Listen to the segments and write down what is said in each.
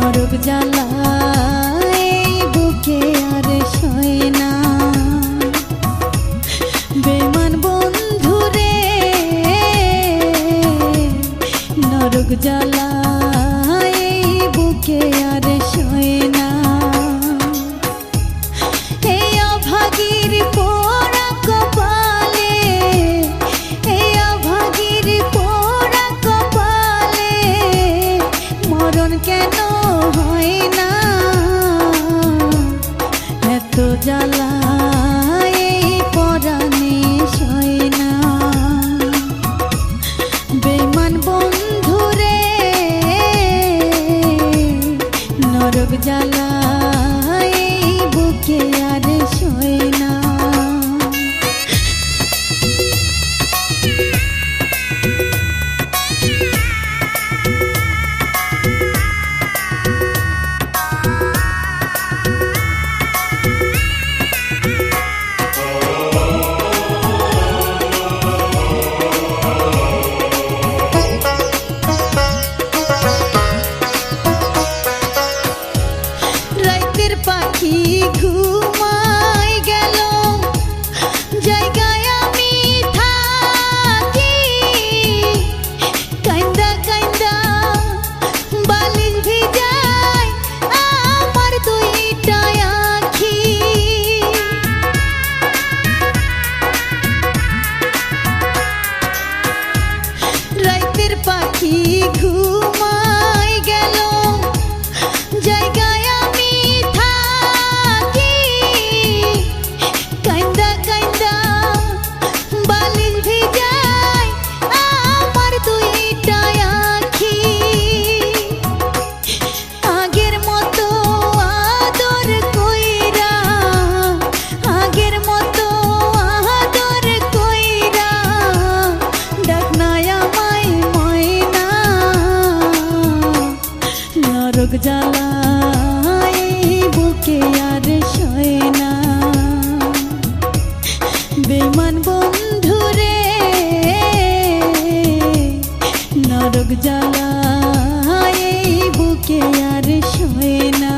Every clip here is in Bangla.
নরক জ্বালা এই বুকে আর সয় না। বেমান বন্ধু রে নরক জ্বালা এই বুকে আর সয় না। এই অভাগীর পোড়া কপালে, এই অভাগীর পোড়া কপালে মরণ কেন হয় না? এত জ্বালা এই পরাণে সয় না। বেমান বন্ধু রে নরক জ্বালা এই বুকে আর সয় না। রাতের পাখি ঘুমাই গেল, জায়গায় আমি থাকি। কান্দা কান্দা বালিশ ভিজাই আমার দুইটা আখি। রাতের পাখি ঘুমাই গেল, জায়গায় আমি থাকি। কান্দা কান্দা বালিশ ভিজাই আমার দুইটা আখি। আগের মতো আদর কইরা, আগের মতো আদর কইরা ডাক নাই আমায় ময়না। নরক জ্বালা এই বুকে আর সয় না। বেমান বন্ধু রে নরক জ্বালা এই বুকে আর সয় না।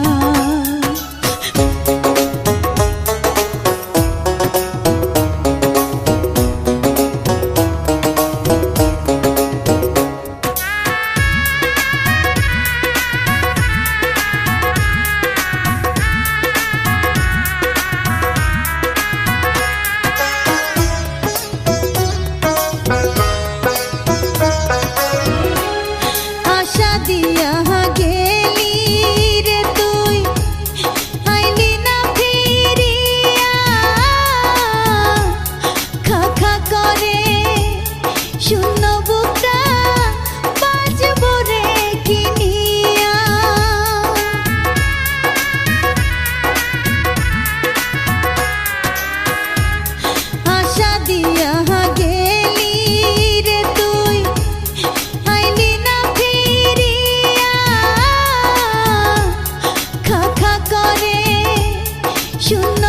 আশা দিয়া গেলি রে তুই, আইলি না ফিরিয়া। খা খা করে শূন্য বুকটা বাজব রে কিনিয়া। আশা দিয়া গেলি রে তুই, আইলি না ফিরিয়া। খা খা করে শূন্য